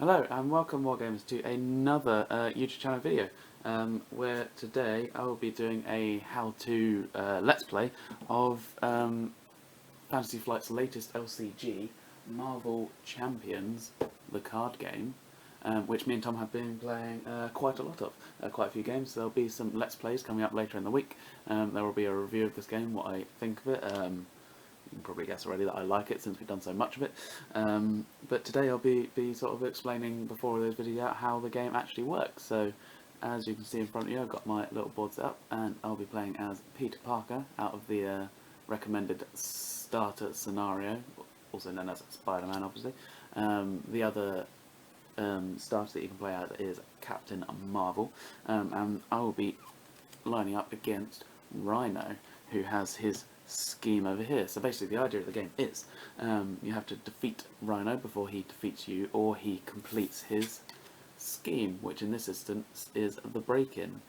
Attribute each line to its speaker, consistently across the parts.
Speaker 1: Hello and welcome Wargamers to another YouTube channel video where today I will be doing a how-to let's play of Fantasy Flight's latest LCG, Marvel Champions, the card game, which me and Tom have been playing quite a lot of, quite a few games. There'll be some let's plays coming up later in the week. There will be a review of this game, what I think of it. You can probably guess already that I like it since we've done so much of it. But today I'll be sort of explaining before this video out how the game actually works. So as you can see in front of you, I've got my little board set up and I'll be playing as Peter Parker out of the recommended starter scenario, also known as Spider-Man obviously. The other starter that you can play as is Captain Marvel, and I will be lining up against Rhino, who has his scheme over here. So basically the idea of the game is you have to defeat Rhino before he defeats you, or he completes his scheme, which in this instance is the break-in.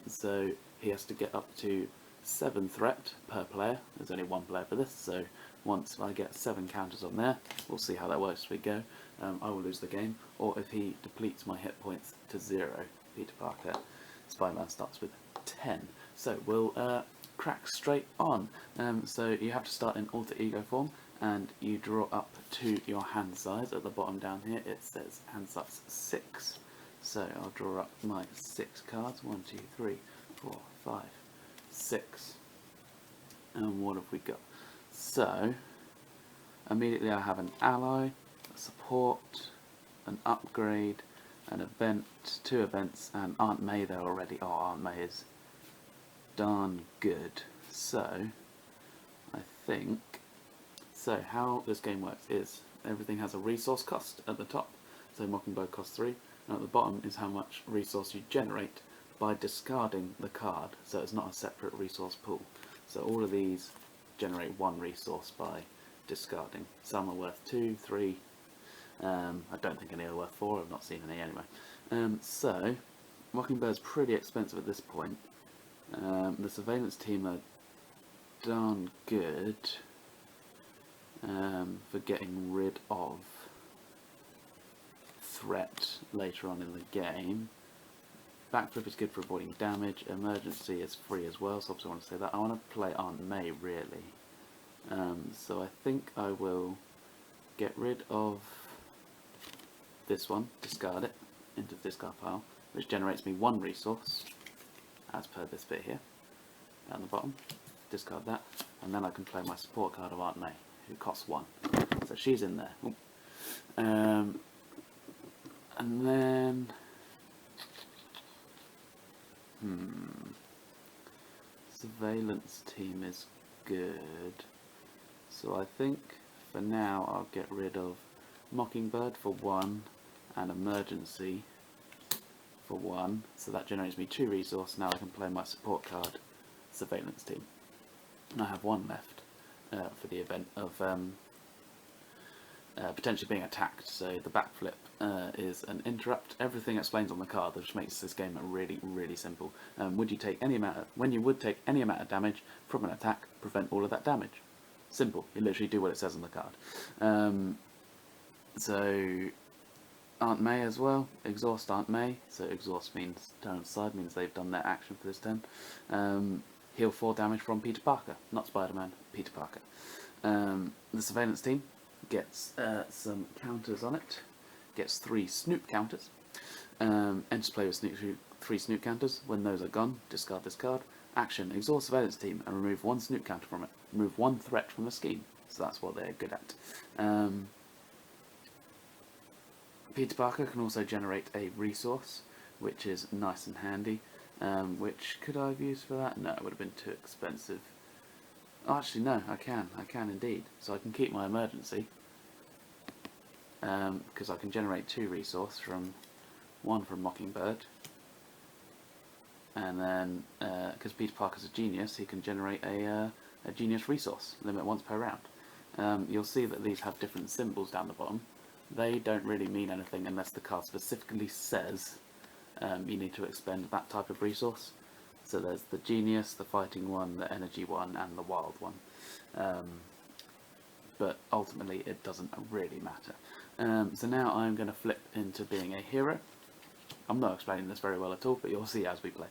Speaker 1: So he has to get up to 7 threat per player. There's only one player for this, so once I get 7 counters on there, we'll see how that works as we go. I will lose the game, or if he depletes my hit points to 0, Peter Parker, Spider-Man starts with 10. So we'll crack straight on. So you have to start in alter ego form, and you draw up to your hand size. At the bottom down here it says hand size 6. So I'll draw up my 6 cards. 1, 2, 3, 4, 5, 6. And what have we got? So immediately I have an ally, a support, an upgrade, an event, 2 events, and Aunt May there already. Oh, Aunt May is darn good. So I think, so how this game works is everything has a resource cost at the top. So Mockingbird costs 3, and at the bottom is how much resource you generate by discarding the card. So it's not a separate resource pool. So all of these generate 1 resource by discarding. Some are worth 2, 3. I don't think any are worth 4. I've not seen any anyway. So Mockingbird's pretty expensive at this point. The surveillance team are darn good for getting rid of threat later on in the game. Backflip is good for avoiding damage. Emergency is free as well, so obviously I want to say that. I want to play Aunt May really. So I think I will get rid of this one, discard it into the discard pile, which generates me 1 resource, as per this bit here, down the bottom. Discard that, and then I can play my support card of Aunt May, who costs 1. So she's in there. And then surveillance team is good. So I think for now I'll get rid of Mockingbird for 1 and Emergency for 1, so that generates me 2 resource. Now I can play my support card, Surveillance Team. And I have 1 left for the event of potentially being attacked. So the backflip is an interrupt. Everything explains on the card, which makes this game really, really simple. When you would take any amount of damage from an attack, prevent all of that damage. Simple. You literally do what it says on the card. So Aunt May as well, exhaust Aunt May, so exhaust means turn aside, means they've done their action for this turn. Heal 4 damage from Peter Parker, not Spider-Man, Peter Parker. The surveillance team gets some counters on it, gets 3 snoop counters. Enters play with 3 snoop counters. When those are gone, discard this card. Action, exhaust surveillance team and remove 1 snoop counter from it. Remove 1 threat from the scheme, so that's what they're good at. Peter Parker can also generate a resource, which is nice and handy. Which could I have used for that? No, it would have been too expensive. Oh, actually, no, I can indeed. So I can keep my emergency, because I can generate 2 resource from 1 from Mockingbird, and then because Peter Parker's a genius, he can generate a genius resource limit once per round. You'll see that these have different symbols down the bottom. They don't really mean anything unless the card specifically says you need to expend that type of resource. So there's the genius, the fighting one, the energy one, and the wild one. But ultimately it doesn't really matter. So now I'm going to flip into being a hero. I'm not explaining this very well at all, but you'll see as we play.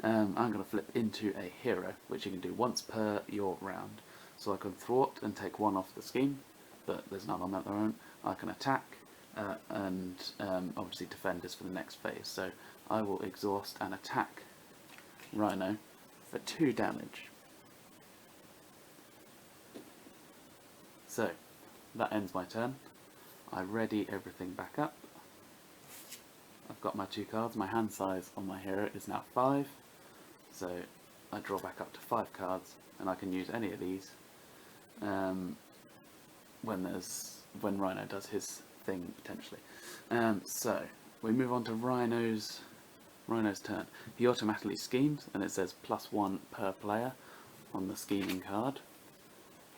Speaker 1: I'm going to flip into a hero, which you can do once per your round. So I can thwart and take one off the scheme, but there's none on that their own. I can attack, and obviously defend is for the next phase. So I will exhaust and attack Rhino for 2 damage. So that ends my turn. I ready everything back up. I've got my 2 cards. My hand size on my hero is now 5, so I draw back up to 5 cards, and I can use any of these when Rhino does his thing potentially. So we move on to Rhino's turn. He automatically schemes, and it says +1 per player on the scheming card.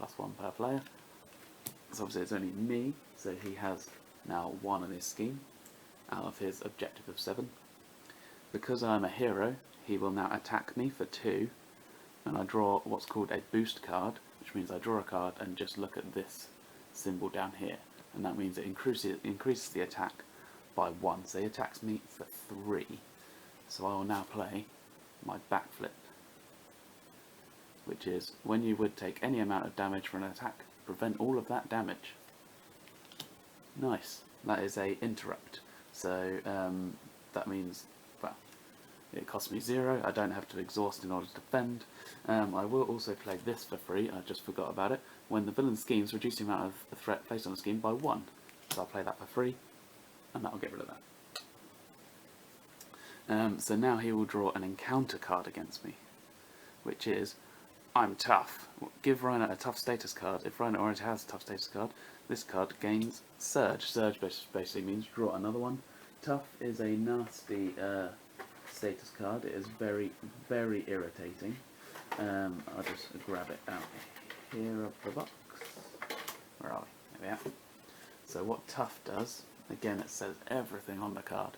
Speaker 1: +1 per player. So obviously it's only me, so he has now 1 on his scheme out of his objective of 7. Because I'm a hero, he will now attack me for 2, and I draw what's called a boost card, which means I draw a card and just look at this symbol down here, and that means it increases the attack by 1. So he attacks me for 3. So I will now play my backflip, which is when you would take any amount of damage for an attack, prevent all of that damage. Nice. That is a interrupt. So that means, well, it costs me 0. I don't have to exhaust in order to defend. I will also play this for free. I just forgot about it. When the villain schemes, reduce the amount of the threat placed on the scheme by 1. So I'll play that for free, and that'll get rid of that. So now he will draw an encounter card against me, which is, I'm tough. Give Rhino a tough status card. If Rhino already has a tough status card, this card gains Surge. Surge basically means draw another one. Tough is a nasty status card. It is very, very irritating. I'll just grab it out here of the box. Where are we? There we are. So what Tough does, again it says everything on the card.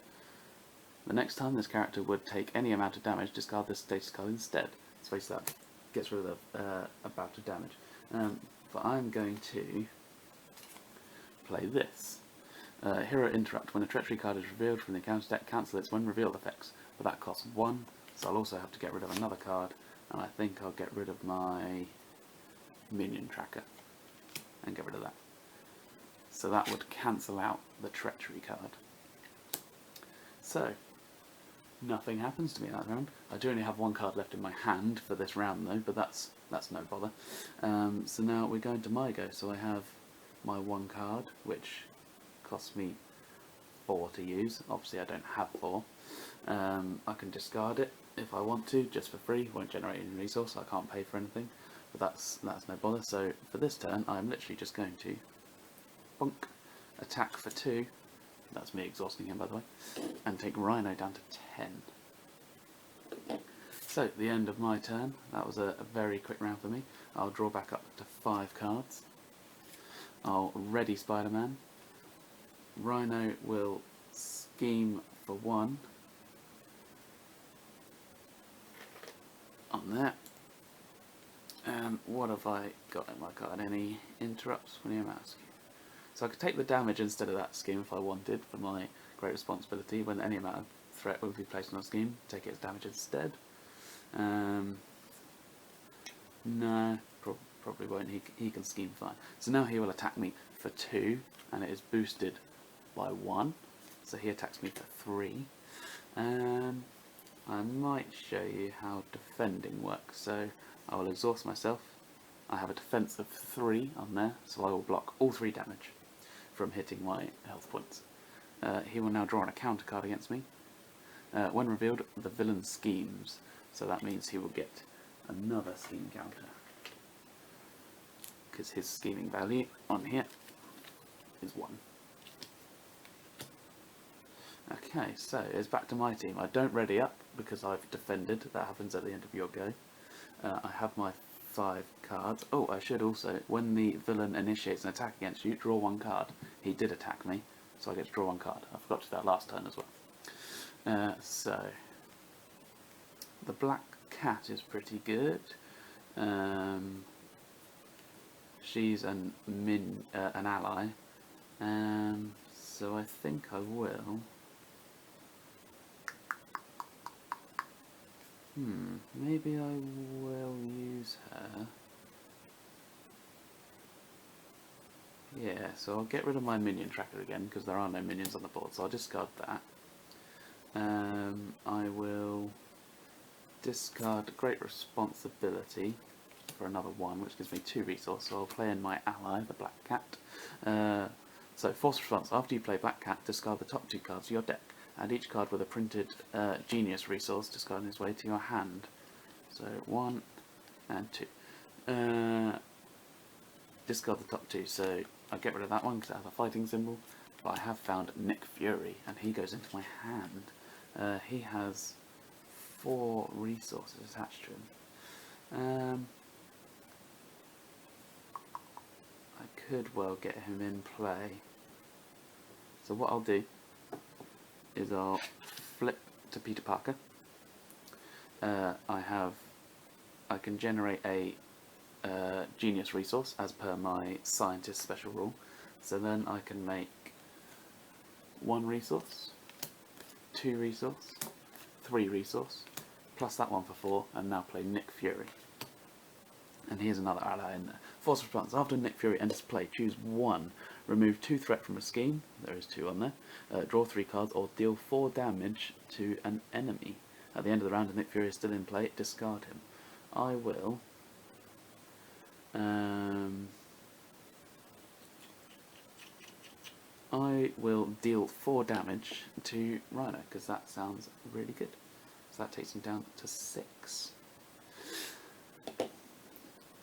Speaker 1: The next time this character would take any amount of damage, discard this status card instead. Let's face that. Gets rid of a bout of damage. But I'm going to play this. Hero Interrupt. When a treachery card is revealed from the encounter deck, cancel its when revealed effects. But that costs 1, so I'll also have to get rid of another card, and I think I'll get rid of my minion tracker and get rid of that. So that would cancel out the treachery card. So nothing happens to me that round. I do only have 1 card left in my hand for this round though, but that's no bother. So now we're going to my go. So I have my 1 card, which costs me 4 to use. Obviously I don't have 4. I can discard it if I want to, just for free. Won't generate any resource, I can't pay for anything. But that's no bother. So for this turn, I'm literally just going to bonk, attack for 2. That's me exhausting him, by the way, and take Rhino down to 10. So, the end of my turn. That was a very quick round for me. I'll draw back up to 5 cards. I'll ready Spider-Man. Rhino will scheme for 1 on there. What have I got in my card? Any interrupts when you ask? So I could take the damage instead of that scheme if I wanted, for my great responsibility. When any amount of threat will be placed on a scheme, take it as damage instead. No, probably won't. He can scheme fine. So now he will attack me for 2, and it is boosted by 1. So he attacks me for 3. I might show you how defending works. So I will exhaust myself. I have a defense of 3 on there, so I will block all 3 damage from hitting my health points. He will now draw on a counter card against me. When revealed, the villain schemes, so that means he will get another scheme counter, because his scheming value on here is 1. Okay, so it's back to my team. I don't ready up because I've defended. That happens at the end of your go. I have my 5 cards. Oh, I should also, when the villain initiates an attack against you, draw 1 card. He did attack me, so I get to draw 1 card. I forgot to do that last turn as well. So, the black cat is pretty good. She's an ally, So I think I will. Maybe I will use her. Yeah, so I'll get rid of my minion tracker again because there are no minions on the board, so I'll discard that. I will discard Great Responsibility for another 1, which gives me 2 resource, so I'll play in my ally, the Black Cat. So Force Response, after you play Black Cat, discard the top 2 cards of your deck. Add each card with a printed Genius resource discarding its way to your hand. So 1 and 2. Discard the top 2, so I'll get rid of that one because it has a fighting symbol. But I have found Nick Fury, and he goes into my hand. He has 4 resources attached to him. I could well get him in play. So what I'll do is I'll flip to Peter Parker. I can generate a Genius resource as per my scientist special rule. So then I can make 1 resource, 2 resource, 3 resource, plus that one for 4, and now play Nick Fury. And here's another ally in there. Force Response. After Nick Fury enters play, choose 1. Remove 2 threat from a scheme. There is 2 on there. Draw 3 cards or deal 4 damage to an enemy. At the end of the round, if Nick Fury is still in play, discard him. I will... deal 4 damage to Rhino, because that sounds really good. So that takes him down to 6.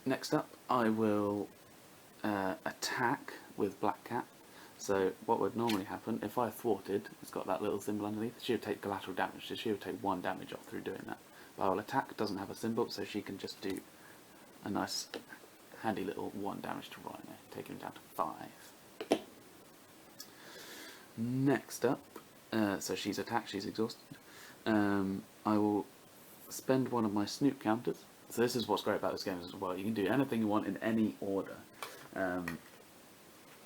Speaker 1: Next up, I will attack with Black Cat. So what would normally happen, if I thwarted, it's got that little symbol underneath, she would take collateral damage, so she would take 1 damage off through doing that. But I will attack, doesn't have a symbol, so she can just do a nice handy little 1 damage to Rhino, taking him down to 5. Next up, so she's attacked, she's exhausted. I will spend 1 of my Snoop counters. So this is what's great about this game as well. You can do anything you want in any order.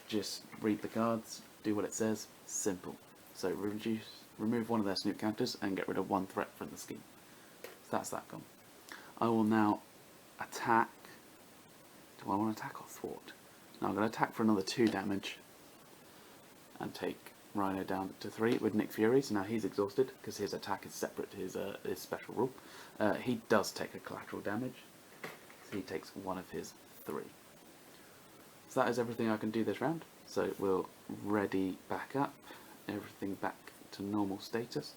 Speaker 1: Just read the cards, do what it says, simple. So remove 1 of their Snoop counters and get rid of 1 threat from the scheme. So that's that gone. I will now attack. Do I want to attack or thwart? Now I'm going to attack for another 2 damage and take Rhino down to 3 with Nick Fury. So now he's exhausted because his attack is separate to his special rule. He does take a collateral damage, so he takes 1 of his 3. So that is everything I can do this round. So we'll ready back up, everything back to normal status.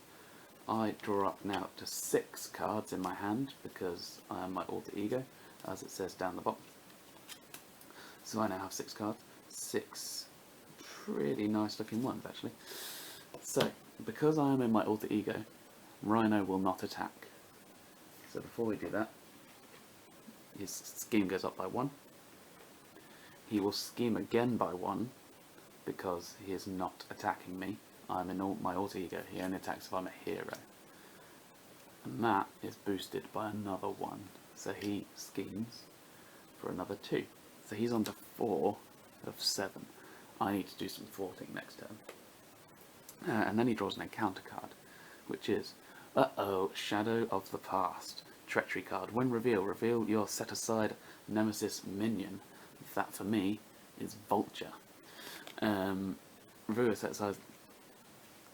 Speaker 1: I draw up now to 6 cards in my hand because I am my alter ego, as it says down the bottom. So I now have 6 cards, 6 pretty nice looking ones actually. So because I am in my alter ego, Rhino will not attack. So before we do that, his scheme goes up by 1. He will scheme again by 1 because he is not attacking me. I'm in my alter ego. He only attacks if I'm a hero. And that is boosted by another 1. So he schemes for another 2. So he's on to 4 of 7. I need to do some thwarting next turn. And then he draws an encounter card, which is, Shadow of the Past. Treachery card. When reveal your set-aside Nemesis minion. That, for me, is Vulture. Reveal your set-aside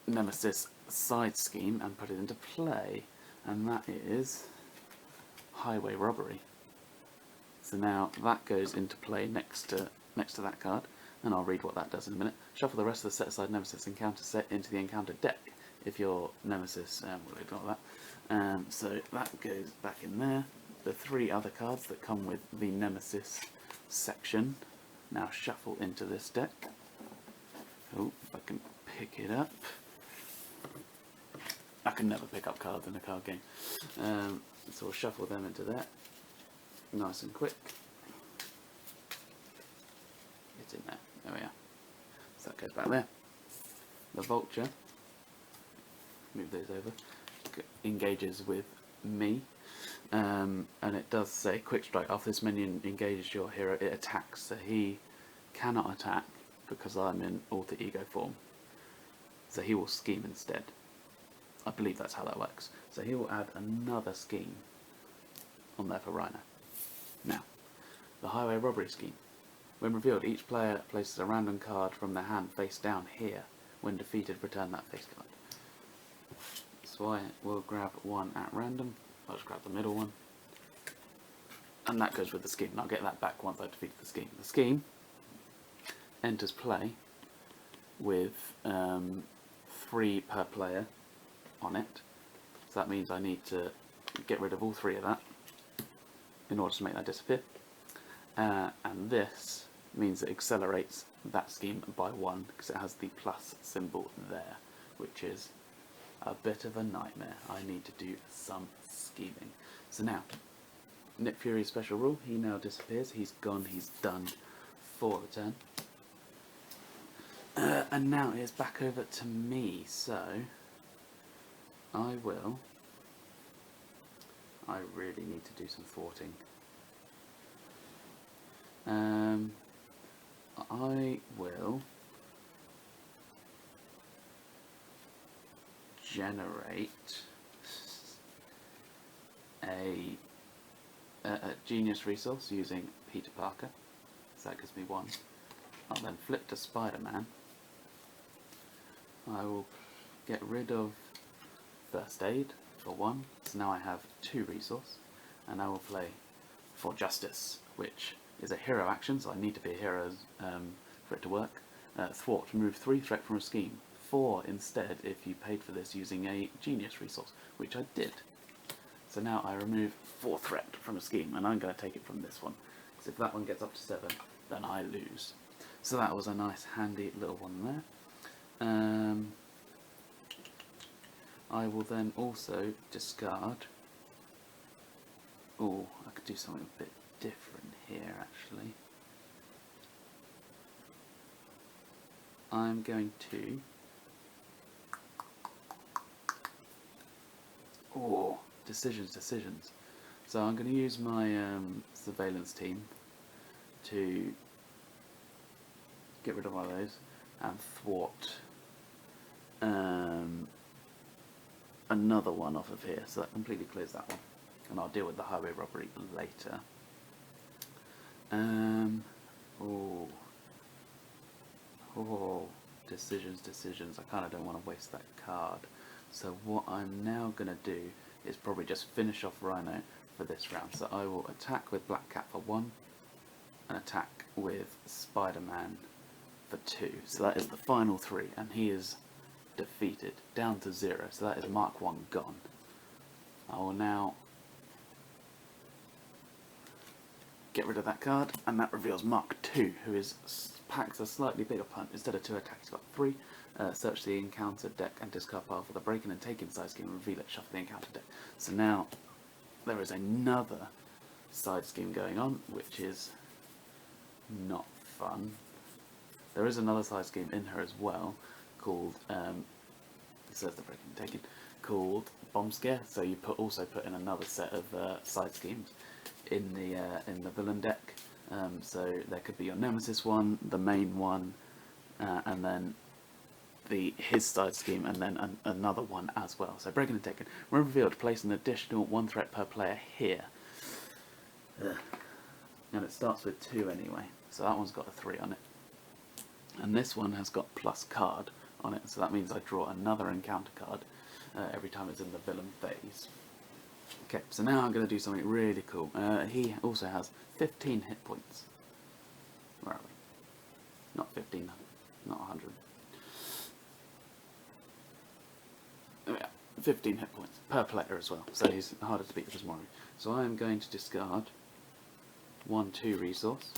Speaker 1: Nemesis side scheme and put it into play. And that is Highway Robbery. So now that goes into play next to that card. And I'll read what that does in a minute. Shuffle the rest of the set-aside Nemesis encounter set into the encounter deck. If your Nemesis, we'll ignore that. So that goes back in there. The 3 other cards that come with the Nemesis section now shuffle into this deck. Oh, if I can pick it up. I can never pick up cards in a card game. So we'll shuffle them into there. Nice and quick. It's in there. There we are. So that goes back there. The Vulture, move those over, engages with me. And it does say quick strike. After this minion engages your hero, it attacks. So he cannot attack because I'm in alter ego form. So he will scheme instead. I believe that's how that works. So he will add another scheme on there for Rhino. Now, the highway robbery scheme. When revealed, each player places a random card from their hand face down here. When defeated, return that face card. So I will grab one at random. I'll just grab the middle one. And that goes with the scheme. And I'll get that back once I've defeated the scheme. The scheme enters play with 3 per player on it. So that means I need to get rid of all 3 of that in order to make that disappear. And this means it accelerates that scheme by 1 because it has the plus symbol there, which is a bit of a nightmare. I need to do some scheming. So now, Nip Fury's special rule, he now disappears. He's gone, he's done for the turn. And now it's back over to me, so I really need to do some thwarting. I will generate a genius resource using Peter Parker, so that gives me 1. I'll then flip to Spider-Man. I will get rid of First Aid for 1, so now I have 2 resource, and I will play For Justice, which is a hero action, so I need to be a hero for it to work. Thwart, remove 3 threat from a scheme. 4 instead if you paid for this using a genius resource, which I did. So now I remove 4 threat from a scheme, and I'm going to take it from this one, because if that one gets up to 7, then I lose. So that was a nice handy little one there. I will then also discard. Oh, I could do something a bit different here actually. I'm going to. Oh, decisions. So I'm going to use my surveillance team to get rid of one of those and thwart another one off of here, so that completely clears that one, and I'll deal with the highway robbery later. Decisions. I kind of don't want to waste that card, so what I'm now going to do is probably just finish off Rhino for this round. So I will attack with Black Cat for 1 and attack with Spider-Man for 2. So that is the final 3, and he is defeated, down to 0. So that is Mark 1 gone. I will now get rid of that card, and that reveals Mark 2, who packs a slightly bigger punch. Instead of 2 attacks, he's got 3. Search the encounter deck and discard pile for the Breakin and Takin side scheme and reveal it, shuffle the encounter deck. So now there is another side scheme going on, which is not fun. There is another side scheme in her as well, called, it says the Breakin and Takin, called Bomb Scare, so you also put in another set of side schemes in the villain deck. So there could be your Nemesis one, the main one, and then his side scheme, and then another one as well. So Breakin and Takin. When revealed, place an additional 1 threat per player here. And it starts with 2 anyway, so that one's got a 3 on it. And this one has got plus card on it, so that means I draw another encounter card every time it's in the villain phase. Okay, so now I'm going to do something really cool. He also has 15 hit points. Where are we? Not 15, not 100. Oh yeah, 15 hit points per player as well, so he's harder to beat with his Mori. So I am going to discard 1, 2 resource,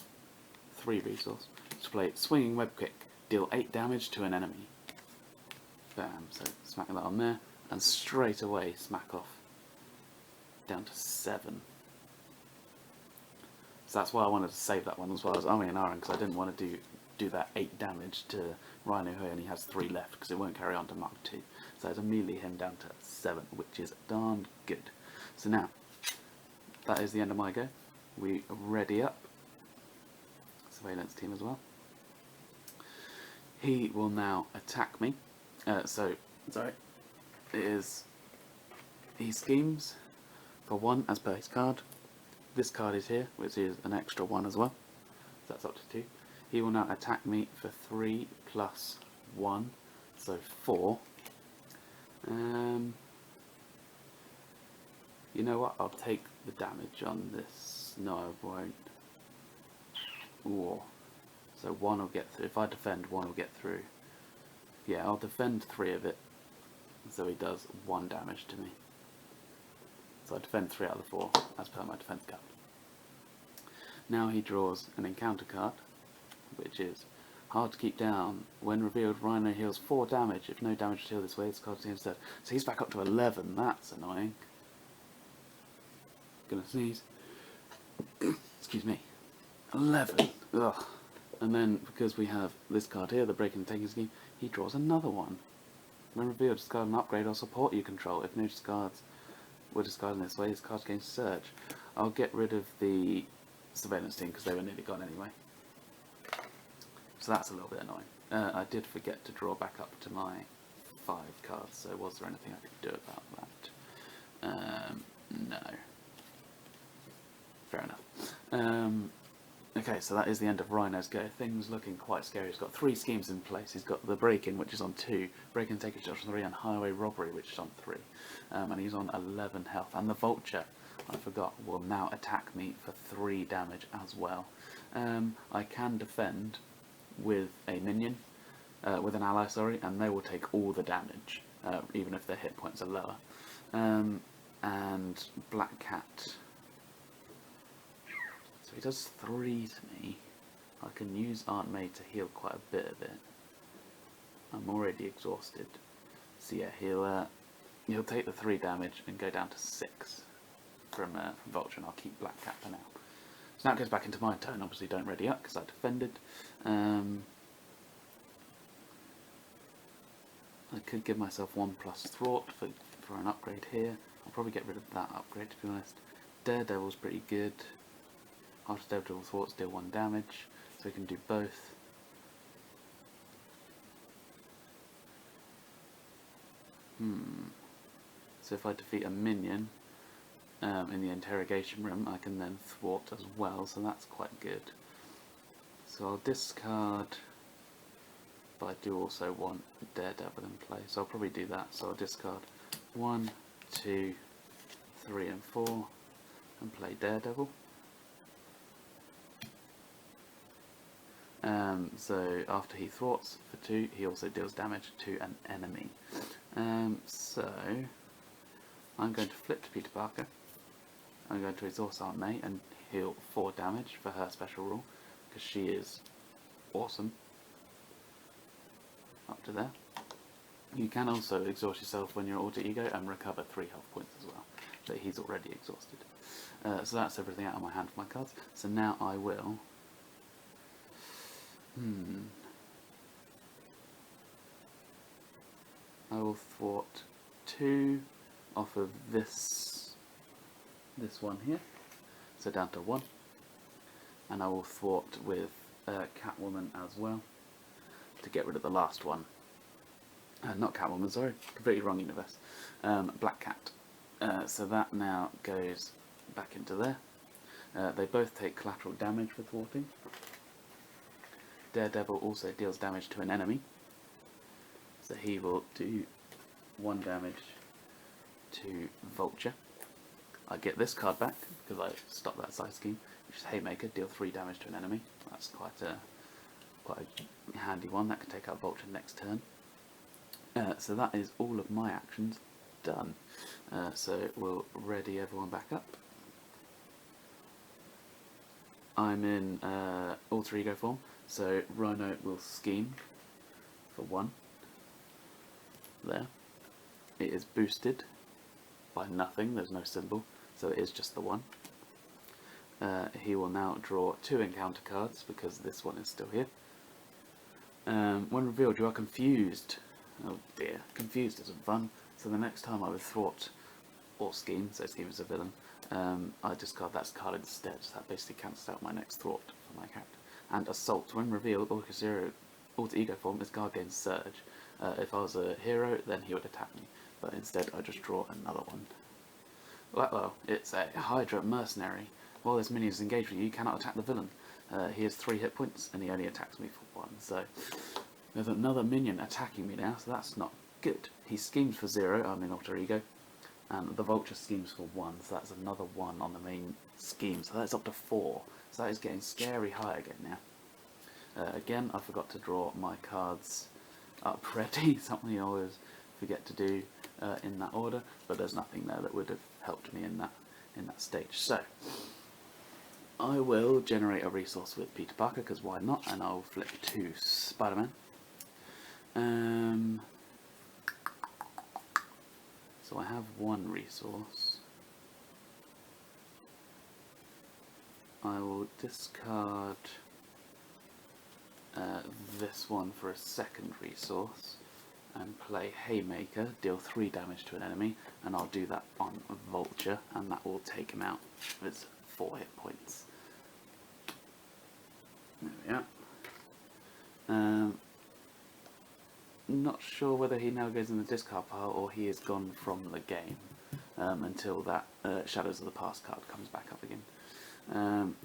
Speaker 1: 3 resource, to play Swinging Web Kick, deal 8 damage to an enemy. Bam, so smack that on there, and straight away smack off down to 7. So that's why I wanted to save that one as well as umming and ahhing, because I didn't want to do that 8 damage to Rhino, who only has 3 left, because it won't carry on to Mark 2. So it's immediately him down to 7, which is darn good. So now, that is the end of my go. We ready up. Surveillance team as well. He will now attack me. Sorry, he schemes for 1 as per his card. This card is here, which is an extra 1 as well. So that's up to 2. He will now attack me for 3 plus 1, so 4. You know what? I'll take the damage on this. No, I won't. Ooh. So 1 will get through. If I defend, 1 will get through. Yeah, I'll defend 3 of it. So he does 1 damage to me. So I defend 3 out of the 4, as per my defense card. Now he draws an encounter card, which is hard to keep down. When revealed, Rhino heals 4 damage. If no damage is healed this way, this card is instead. So he's back up to 11. That's annoying. Gonna sneeze. Excuse me. 11. Ugh. And then, because we have this card here, the Breakin and Takin scheme, he draws another one. When revealed, discard an upgrade or support you control. If no discards were discarded in this way, this card gains Surge. I'll get rid of the surveillance team because they were nearly gone anyway. So that's a little bit annoying. I did forget to draw back up to my 5 cards, so was there anything I could do about that? No. Fair enough. Okay, so that is the end of Rhino's go. Things looking quite scary. He's got 3 schemes in place. He's got the Break-In, which is on 2, Breakin and Takin, which is on 3, and Highway Robbery, which is on 3. And he's on 11 health. And the Vulture, I forgot, will now attack me for 3 damage as well. I can defend with a minion, with an ally, sorry, and they will take all the damage, even if their hit points are lower. And Black Cat. So he does 3 to me. I can use Aunt May to heal quite a bit of it. I'm already exhausted. So yeah, he'll take the 3 damage and go down to 6 from Vulture, and I'll keep Black Cat for now. So now it goes back into my turn. Obviously don't ready up because I defended. I could give myself 1 plus thwart for an upgrade here. I'll probably get rid of that upgrade, to be honest. Daredevil's pretty good. After Daredevil thwarts, deal 1 damage, so we can do both. So if I defeat a minion in the interrogation room, I can then thwart as well, so that's quite good. So I'll discard, but I do also want Daredevil in play, so I'll probably do that. So I'll discard 1, 2, 3 and 4 and play Daredevil. So after he thwarts for 2, he also deals damage to an enemy. So I'm going to flip to Peter Parker. I'm going to exhaust Aunt May and heal 4 damage for her special rule, because she is awesome. Up to there. You can also exhaust yourself when you're alter ego and recover 3 health points as well, but he's already exhausted. So that's everything out of my hand for my cards. So now I will... I will thwart 2 off of this one here, so down to 1, and I will thwart with Catwoman as well to get rid of the last one. Not Catwoman, sorry, completely wrong universe. Black Cat. So that now goes back into there. They both take collateral damage for thwarting. Daredevil also deals damage to an enemy, so he will do 1 damage to Vulture. I get this card back because I stopped that side scheme, which is Haymaker, deal 3 damage to an enemy. That's quite a handy one. That can take out Vulture next turn. So that is all of my actions done. So we'll ready everyone back up. I'm in alter ego form, so Rhino will scheme for 1. There. It is boosted by nothing, there's no symbol, so it is just the 1. He will now draw 2 encounter cards because this one is still here. When revealed, you are confused. Oh dear, confused isn't fun. So the next time I would thwart or scheme, so scheme is a villain, I discard that card instead, so that basically cancels out my next thwart for my character. And assault, when revealed, Orca 0 alter ego form, his guard gains surge. If I was a hero, then he would attack me, but instead I just draw another one. Well, it's a Hydra mercenary. While this minion is engaged with you, you cannot attack the villain. He has 3 hit points, and he only attacks me for 1. So there's another minion attacking me now, so that's not good. He schemes for 0, I'm in alter ego, and the vulture schemes for 1, so that's another 1 on the main scheme. So that's up to 4. So that is getting scary high again now. Again, I forgot to draw my cards up ready, something I always forget to do in that order, but there's nothing there that would have helped me in that stage. So I will generate a resource with Peter Parker, because why not, and I'll flip to Spider-Man. So I have 1 resource. I will discard this one for a second resource and play Haymaker, deal 3 damage to an enemy, and I'll do that on Vulture, and that will take him out with 4 hit points. There we are. Not sure whether he now goes in the discard pile or he is gone from the game until that Shadows of the Past card comes back up again.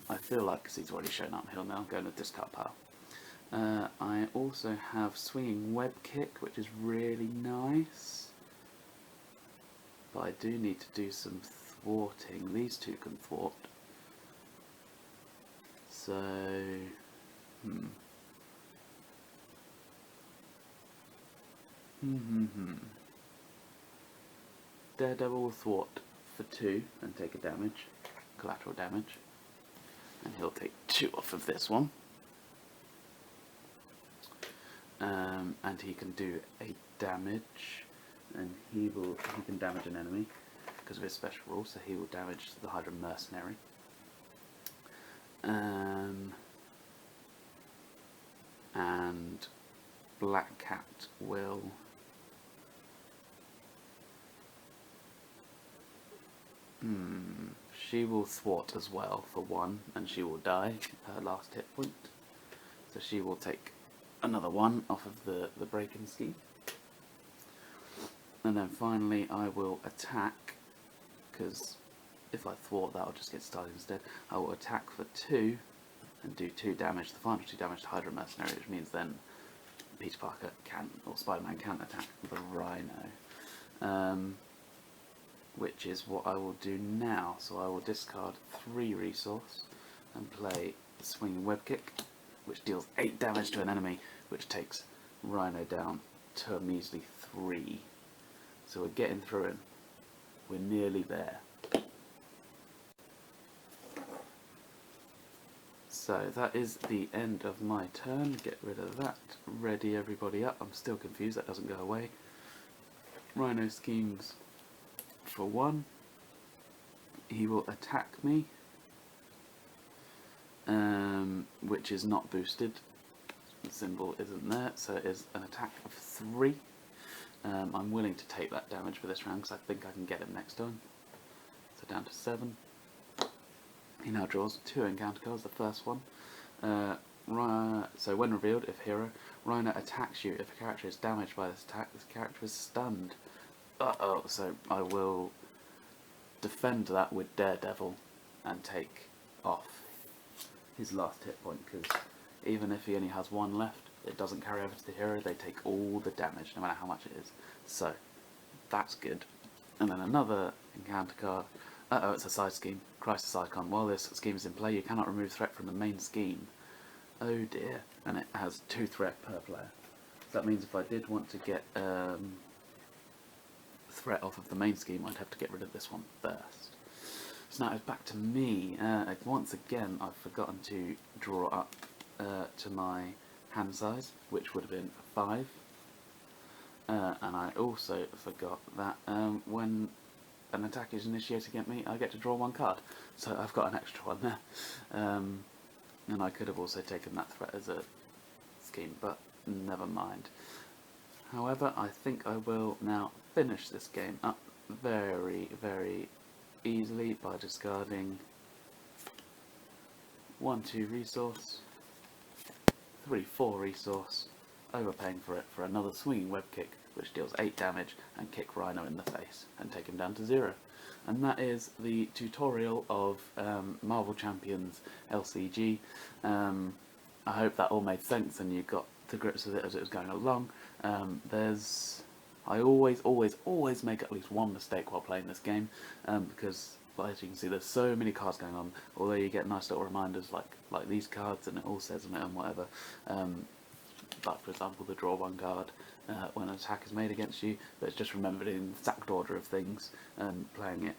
Speaker 1: I feel like, because he's already shown up, he'll now go in the discard pile. I also have Swinging Web Kick, which is really nice, but I do need to do some thwarting. These 2 can thwart. So, Daredevil will thwart for 2 and take a damage, collateral damage, and he'll take 2 off of this one. And he can do a damage, and he can damage an enemy because of his special rule, so he will damage the Hydra mercenary. And Black Cat will she will thwart as well for 1, and she will die, her last hit point. So she will take another 1 off of the break-in scheme. And then finally I will attack, because if I thwart that I'll just get started instead. I will attack for 2 and do 2 damage, the final 2 damage to Hydra mercenary, which means then Peter Parker can, or Spider-Man can attack the Rhino. Which is what I will do now. So I will discard 3 resource and play Swinging Web Kick, which deals 8 damage to an enemy, which takes Rhino down to a measly 3. So we're getting through him. We're nearly there. So that is the end of my turn. Get rid of that. Ready everybody up. I'm still confused, that doesn't go away. Rhino schemes for 1. He will attack me, which is not boosted. The symbol isn't there, so it is an attack of 3. I'm willing to take that damage for this round because I think I can get him next time. So down to 7. He now draws 2 encounter cards. The first one, so when revealed, if hero, Rhino attacks you. If a character is damaged by this attack, this character is stunned. So I will defend that with Daredevil and take off his last hit point, because even if he only has 1 left, it doesn't carry over to the hero. They take all the damage, no matter how much it is. So that's good. And then another encounter card. It's a side scheme. Crisis Icon. While this scheme is in play, you cannot remove threat from the main scheme. Oh dear. And it has 2 threat per player. So that means if I did want to get threat off of the main scheme, I'd have to get rid of this one first. So now it's back to me. Once again, I've forgotten to draw up to my hand size, which would have been 5. And I also forgot that when an attack is initiated against me, I get to draw 1 card. So I've got an extra one there. And I could have also taken that threat as a scheme, but never mind. However, I think I will now finish this game up very, very easily by discarding 1, 2 resource, 3, 4 resource, overpaying for it for another swinging web kick, which deals 8 damage and kick Rhino in the face and take him down to 0. And that is the tutorial of Marvel Champions LCG. I hope that all made sense and you got to grips with it as it was going along. I always make at least one mistake while playing this game, because as you can see, there's so many cards going on. Although you get nice little reminders like these cards, and it all says on it and whatever. Like for example, the draw one card when an attack is made against you, but it's just remembered in the stacked order of things and playing it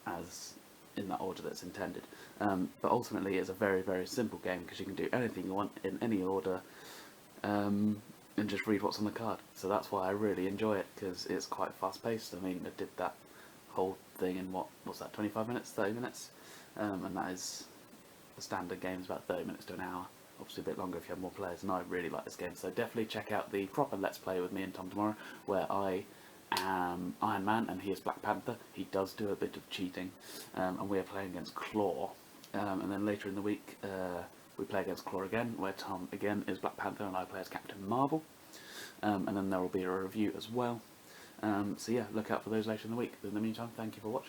Speaker 1: as in that order that's intended. But ultimately, it's a very, very simple game because you can do anything you want in any order. And just read what's on the card. So that's why I really enjoy it, because it's quite fast paced. I mean, I did that whole thing in what's that, 25 minutes, 30 minutes? And that is, the standard game is about 30 minutes to an hour. Obviously a bit longer if you have more players, and I really like this game. So definitely check out the proper Let's Play with me and Tom tomorrow, where I am Iron Man and he is Black Panther. He does do a bit of cheating, and we are playing against Claw. And then later in the week, we play against Claw again, where Tom again is Black Panther and I play as Captain Marvel. And then there will be a review as well. So yeah, look out for those later in the week. But in the meantime, thank you for watching.